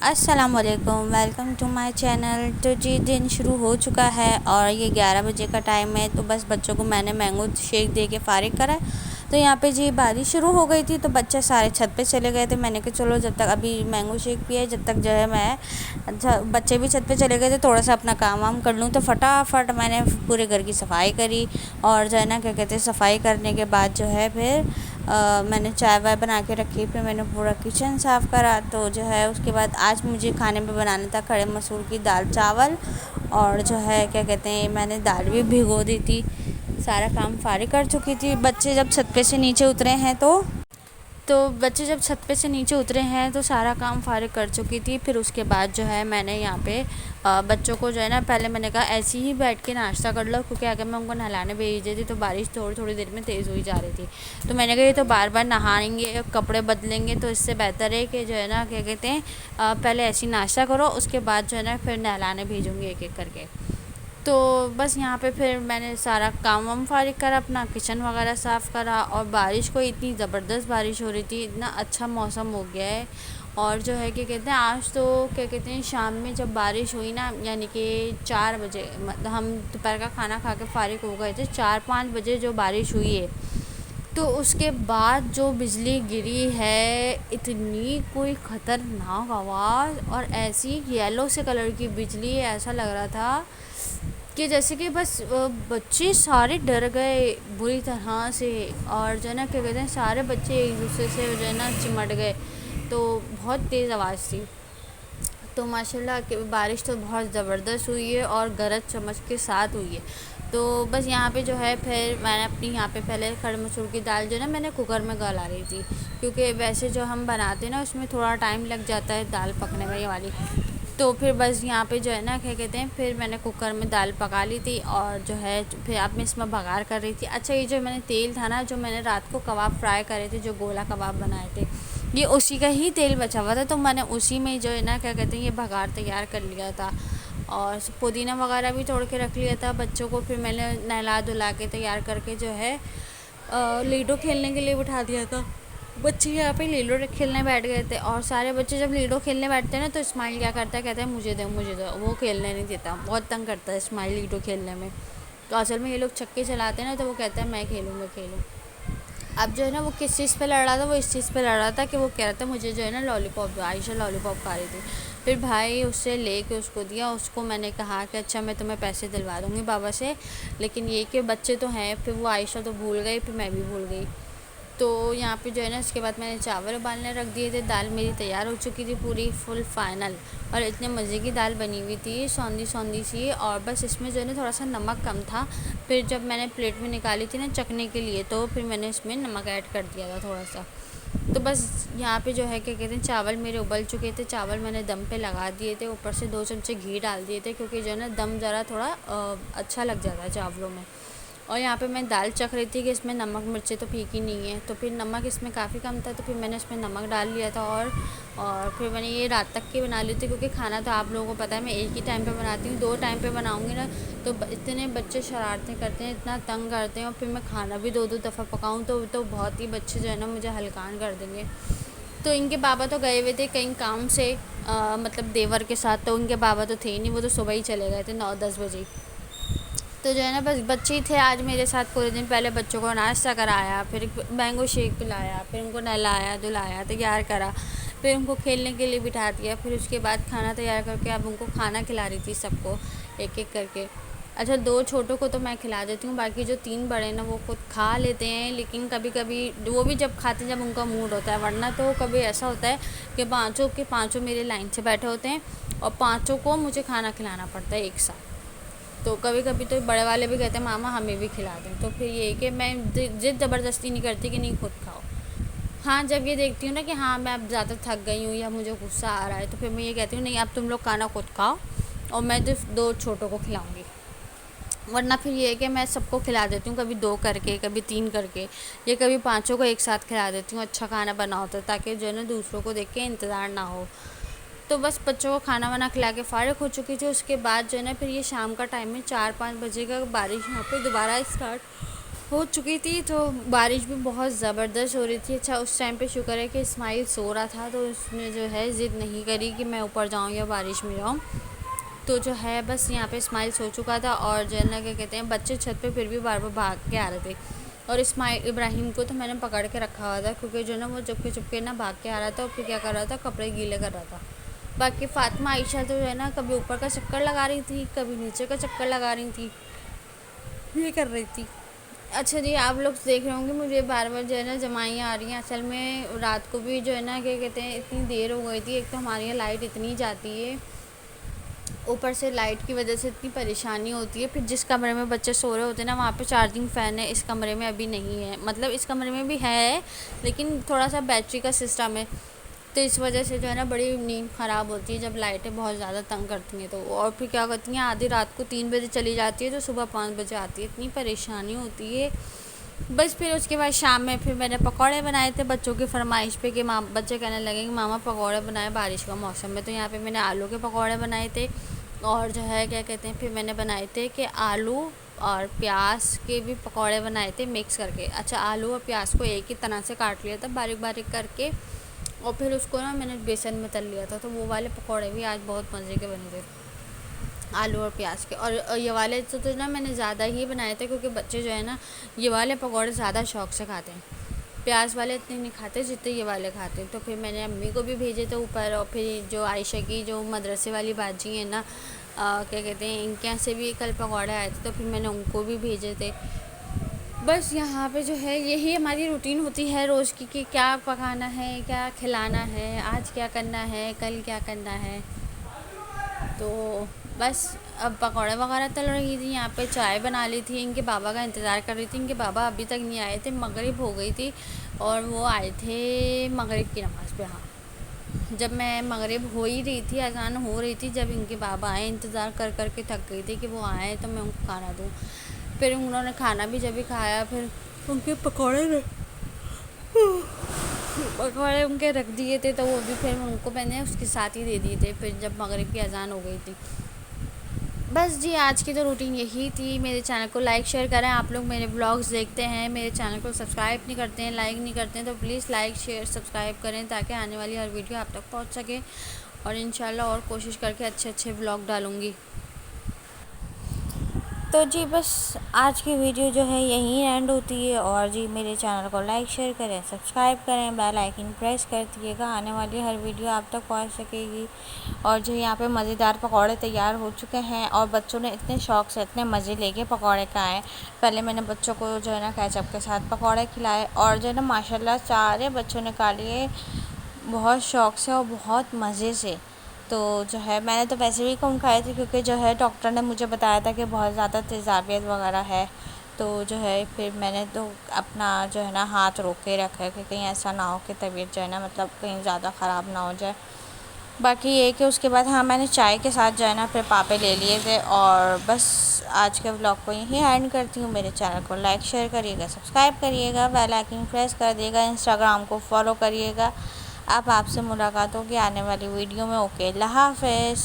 अस्सलामुअलैकुम, welcome to my channel. तो जी दिन शुरू हो चुका है और ये 11 बजे का टाइम है। तो बस बच्चों को मैंने मैंगो शेक दे के फ़ारिग करा है। तो यहाँ पे जी बारिश शुरू हो गई थी, तो बच्चे सारे छत पे चले गए थे। मैंने कहा चलो जब तक अभी मैंगो शेक पिया है, जब तक जो है मैं अच्छा बच्चे भी छत पे चले गए थे, थोड़ा सा अपना काम वाम कर लूँ। तो फटाफट मैंने पूरे घर की सफाई करी और जो है ना क्या कहते हैं, सफाई करने के बाद जो है फिर मैंने चाय वाय बना के रखी। फिर मैंने पूरा किचन साफ़ करा। तो जो है उसके बाद आज मुझे खाने में बनाना था खड़े मसूर की दाल चावल, और जो है क्या कहते हैं, मैंने दाल भी भिगो दी थी। सारा काम फारिग कर चुकी थी। बच्चे जब छत पे से नीचे उतरे हैं तो बच्चे जब छत पे से नीचे उतरे हैं तो सारा काम फारिग कर चुकी थी। फिर उसके बाद जो है मैंने यहाँ पे बच्चों को जो है ना, पहले मैंने कहा ऐसे ही बैठ के नाश्ता कर लो, क्योंकि अगर मैं उनको नहलाने भेज देती तो बारिश थोड़ी थोड़ी देर में तेज़ हुई जा रही थी। तो मैंने कहा ये तो बार बार नहाएंगे, कपड़े बदलेंगे, तो इससे बेहतर है कि जो है ना क्या कहते हैं, पहले ऐसे ही नाश्ता करो, उसके बाद जो है ना फिर नहलाने भेजूँगी एक एक करके। तो बस यहाँ पे फिर मैंने सारा काम वाम फारिग करा, अपना किचन वगैरह साफ़ करा। और बारिश को इतनी ज़बरदस्त बारिश हो रही थी, इतना अच्छा मौसम हो गया है। और जो है क्या कहते हैं, आज तो क्या कहते हैं, शाम में जब बारिश हुई ना, यानी कि 4 बजे, मतलब हम दोपहर का खाना खा के फ़ारिग हो गए थे, 4-5 बजे जो बारिश हुई है, तो उसके बाद जो बिजली गिरी है, इतनी कोई ख़तरनाक आवाज़ और ऐसी येलो से कलर की बिजली, ऐसा लग रहा था कि जैसे कि बस बच्चे सारे डर गए बुरी तरह से। और जो है ना क्या कहते हैं, सारे बच्चे एक दूसरे से जो है ना चिमट गए। तो बहुत तेज़ आवाज़ थी। तो माशाल्लाह कि बारिश तो बहुत ज़बरदस्त हुई है और गरज चमक के साथ हुई है। तो बस यहाँ पे जो है फिर मैंने अपनी यहाँ पे पहले खड़े मसूर की दाल जो है ना, मैंने कुकर में गला रही थी, क्योंकि वैसे जो हम बनाते हैं ना उसमें थोड़ा टाइम लग जाता है दाल पकने में, ये वाली। तो फिर बस यहाँ पे जो है ना क्या कहते हैं, फिर मैंने कुकर में दाल पका ली थी और जो है फिर अब मैं इसमें बघार कर रही थी। अच्छा, ये जो मैंने तेल था ना, जो मैंने रात को कबाब फ्राई करे थे, जो गोला कबाब बनाए थे, ये उसी का ही तेल बचा हुआ था। तो मैंने उसी में जो है ना क्या कहते हैं, ये बघार तैयार कर लिया था। और पुदीना वगैरह भी तोड़ के रख लिया था। बच्चों को फिर मैंने नहला धुला के तैयार करके जो है लीडो खेलने के लिए बिठा दिया था। बच्चे यहाँ पे लीडो खेलने बैठ गए थे। और सारे बच्चे जब लीडो खेलने बैठते हैं ना, तो इस्माइल क्या करता है, कहता है मुझे दो मुझे दो, वो खेलने नहीं देता, बहुत तंग करता है इस्माइल लीडो खेलने में। तो असल में ये लोग छक्के चलाते हैं ना, तो वो कहता है मैं खेलूँ मैं खेलूँ। अब जो है ना वो किस चीज़ पे लड़ रहा था, वो इस चीज़ पे लड़ रहा था कि वो कह रहा था मुझे जो है ना लॉलीपॉप दो, आयशा लॉलीपॉप खा रही थी। फिर भाई उससे लेके उसको दिया। उसको मैंने कहा कि अच्छा मैं तुम्हें पैसे दिलवा दूँगी बाबा से, लेकिन ये कि बच्चे तो हैं। फिर वो आयशा तो भूल गई, फिर मैं भी भूल गई। तो यहाँ पे जो है ना इसके बाद मैंने चावल उबालने रख दिए थे। दाल मेरी तैयार हो चुकी थी पूरी फुल फाइनल, और इतने मज़े की दाल बनी हुई थी, सौंधी सौंधी सी। और बस इसमें जो है ना थोड़ा सा नमक कम था। फिर जब मैंने प्लेट में निकाली थी ना चखने के लिए, तो फिर मैंने इसमें नमक ऐड कर दिया था थोड़ा सा। तो बस यहाँ पे जो है क्या कहते हैं, चावल मेरे उबल चुके थे। चावल मैंने दम पे लगा दिए थे, ऊपर से 2 चमचे घी डाल दिए थे, क्योंकि जो है ना दम ज़रा थोड़ा अच्छा लग जाता है चावलों में। और यहाँ पे मैं दाल चख रही थी कि इसमें नमक मिर्चें तो फीकी नहीं है, तो फिर नमक इसमें काफ़ी कम था, तो फिर मैंने इसमें नमक डाल लिया था। और फिर मैंने ये रात तक की बना ली थी, क्योंकि खाना तो आप लोगों को पता है मैं एक ही टाइम पे बनाती हूँ। 2 टाइम पे बनाऊँगी ना तो इतने बच्चे शरारतें करते हैं, इतना तंग करते हैं, और फिर मैं खाना भी 2-2 दफ़ा पकाऊँ तो बहुत ही बच्चे जो है ना मुझे हलकान कर देंगे। तो इनके बाबा तो गए हुए थे कहीं काम से, मतलब देवर के साथ। तो उनके बाबा तो थे ही नहीं, वो तो सुबह ही चले गए थे 9-10 बजे ही। तो जो है ना बस बच्चे ही थे आज मेरे साथ पूरे दिन। पहले बच्चों को नाश्ता कराया, फिर मैंगो शेक पिलाया, फिर उनको नहलाया धुलाया तैयार करा, फिर उनको खेलने के लिए बिठा दिया। फिर उसके बाद खाना तैयार करके अब उनको खाना खिला रही थी सबको एक एक करके। अच्छा, 2 छोटों को तो मैं खिला देती हूँ, बाकी जो 3 बड़े ना वो खुद खा लेते हैं, लेकिन कभी कभी वो भी जब खाते हैं जब उनका मूड होता है। वरना तो कभी ऐसा होता है कि पाँचों के पाँचों मेरे लाइन से बैठे होते हैं और पाँचों को मुझे खाना खिलाना पड़ता है एक साथ। तो कभी कभी तो बड़े वाले भी कहते हैं मामा हमें भी खिला दें। तो फिर ये कि मैं जिद ज़बरदस्ती नहीं करती कि नहीं खुद खाओ। हाँ, जब ये देखती हूँ ना कि हाँ मैं अब ज़्यादा थक गई हूँ या मुझे गुस्सा आ रहा है, तो फिर मैं ये कहती हूँ नहीं अब तुम लोग खाना खुद खाओ और मैं तो 2 छोटों को खिलाऊँगी। वरना फिर ये है कि मैं सबको खिला देती हूँ, कभी 2 करके, कभी 3 करके, या कभी पाँचों को एक साथ खिला देती हूँ। अच्छा खाना बना होता है ताकि जो है ना दूसरों को देख के इंतज़ार ना हो। तो बस बच्चों को खाना वाना खिला के फ़ारिग हो चुकी थी। उसके बाद जो है ना फिर ये शाम का टाइम है, 4-5 बजे का, बारिश यहाँ पे दोबारा स्टार्ट हो चुकी थी, तो बारिश भी बहुत ज़बरदस्त हो रही थी। अच्छा, उस टाइम पे शुक्र है कि इस्माइल सो रहा था, तो उसने जो है ज़िद नहीं करी कि मैं ऊपर जाऊँ या बारिश में जाऊँ। तो जो है बस यहाँ पे इस्माइल सो चुका था, और जो है ना क्या कहते हैं, बच्चे छत पे फिर भी बार बार भाग के आ रहे थे। और इस्माइल इब्राहिम को तो मैंने पकड़ के रखा हुआ था, क्योंकि जो ना वो चुपके चुपके ना भाग के आ रहा था, और फिर क्या कर रहा था, कपड़े गीले कर रहा था। बाकी फ़ातिमा आयशा तो जो है ना कभी ऊपर का चक्कर लगा रही थी, कभी नीचे का चक्कर लगा रही थी, ये कर रही थी। अच्छा जी, आप लोग देख रहे होंगे मुझे बार बार जो है ना जमाइयाँ आ रही हैं। असल में रात को भी जो है ना क्या कहते हैं, इतनी देर हो गई थी। एक तो हमारे यहाँ लाइट इतनी जाती है, ऊपर से लाइट की वजह से इतनी परेशानी होती है। फिर जिस कमरे में बच्चे सो रहे होते हैं ना, वहाँ पे चार्जिंग फ़ैन है, इस कमरे में अभी नहीं है। मतलब इस कमरे में भी है, लेकिन थोड़ा सा बैटरी का सिस्टम है, तो इस वजह से जो है ना बड़ी नींद ख़राब होती है जब लाइटें बहुत ज़्यादा तंग करती हैं तो। और फिर क्या करती हैं, आधी रात को 3 बजे चली जाती है, तो सुबह 5 बजे आती है। इतनी परेशानी होती है। बस फिर उसके बाद शाम में फिर मैंने पकौड़े बनाए थे बच्चों की फरमाइश पे, कि बच्चे कहने लगे कि मामा पकौड़े बनाए बारिश का मौसम में। तो यहाँ पे मैंने आलू के पकौड़े बनाए थे, और जो है क्या कहते हैं, फिर मैंने बनाए थे कि आलू और प्याज के भी पकौड़े बनाए थे मिक्स करके। अच्छा, आलू और प्याज को एक ही तरह से काट लिया था बारीक बारीक करके, और फिर उसको ना मैंने बेसन में तल लिया था। तो वो वाले पकौड़े भी आज बहुत मज़े के बने थे, आलू और प्याज के। और ये वाले तो ना मैंने ज़्यादा ही बनाए थे, क्योंकि बच्चे जो है ना ये वाले पकौड़े ज़्यादा शौक से खाते हैं। प्याज वाले इतने नहीं खाते जितने ये वाले खाते हैं। तो फिर मैंने अम्मी को भी भेजे थे ऊपर, और फिर जो आयशा की जो मदरसे वाली बाजी है ना, क्या कहते हैं, इनके यहाँ से भी कल पकौड़े आए थे, तो फिर मैंने उनको भी भेजे थे। बस यहाँ पे जो है यही हमारी रूटीन होती है रोज़ की, कि क्या पकाना है, क्या खिलाना है, आज क्या करना है, कल क्या करना है। तो बस अब पकौड़े वगैरह तल रही थी, यहाँ पे चाय बना ली थी, इनके बाबा का इंतज़ार कर रही थी। इनके बाबा अभी तक नहीं आए थे, मगरिब हो गई थी, और वो आए थे मगरिब की नमाज़ पे। हाँ, जब मैं मगरिब हो ही रही थी, अज़ान हो रही थी, जब इनके बाबा आए, इंतज़ार कर कर के थक गई थी कि वो आए तो मैं उनको खाना दूँ। फिर उन्होंने खाना भी जब भी खाया, फिर उनके पकौड़े उनके रख दिए थे, तो वो भी फिर उनको मैंने उसके साथ ही दे दिए थे, फिर जब मगरिब की अज़ान हो गई थी। बस जी, आज की तो रूटीन यही थी। मेरे चैनल को लाइक शेयर करें। आप लोग मेरे ब्लॉग्स देखते हैं, मेरे चैनल को सब्सक्राइब नहीं करते हैं, लाइक नहीं करते हैं, तो प्लीज़ लाइक शेयर सब्सक्राइब करें, ताकि आने वाली हर वीडियो आप तक पहुंच सके। और इंशाल्लाह और कोशिश करके अच्छे अच्छे ब्लॉग डालूँगी। तो जी बस आज की वीडियो जो है यहीं एंड होती है। और जी मेरे चैनल को लाइक शेयर करें, सब्सक्राइब करें, बेल आइकन प्रेस कर दिएगा, आने वाली हर वीडियो आप तक पहुंच सकेगी। और जो यहाँ पे मज़ेदार पकौड़े तैयार हो चुके हैं, और बच्चों ने इतने शौक़ से इतने मज़े लेके पकौड़े खाए। पहले मैंने बच्चों को जो है ना केचप के साथ पकौड़े खिलाए, और जो है ना माशाल्लाह सारे बच्चों ने खा लिए बहुत शौक़ से और बहुत मज़े से। तो जो है मैंने तो वैसे भी कम खाए थे, क्योंकि जो है डॉक्टर ने मुझे बताया था कि बहुत ज़्यादा तेज़ाबियत वगैरह है। तो जो है फिर मैंने तो अपना जो है ना हाथ रोक के रखा है, कि कहीं ऐसा ना हो कि तबीयत जो है ना मतलब कहीं ज़्यादा ख़राब ना हो जाए। बाकी ये कि उसके बाद हाँ मैंने चाय के साथ जो है ना फिर पापे ले लिए थे। और बस आज के व्लॉग को यहीं एंड करती हूँ। मेरे चैनल को लाइक शेयर करिएगा, सब्सक्राइब करिएगा, बेल आइकन प्रेस कर दिएगा, इंस्टाग्राम को फॉलो करिएगा। अब आपसे मुलाकात होगी आने वाली वीडियो में। ओके, अल्लाह हाफ़िज़।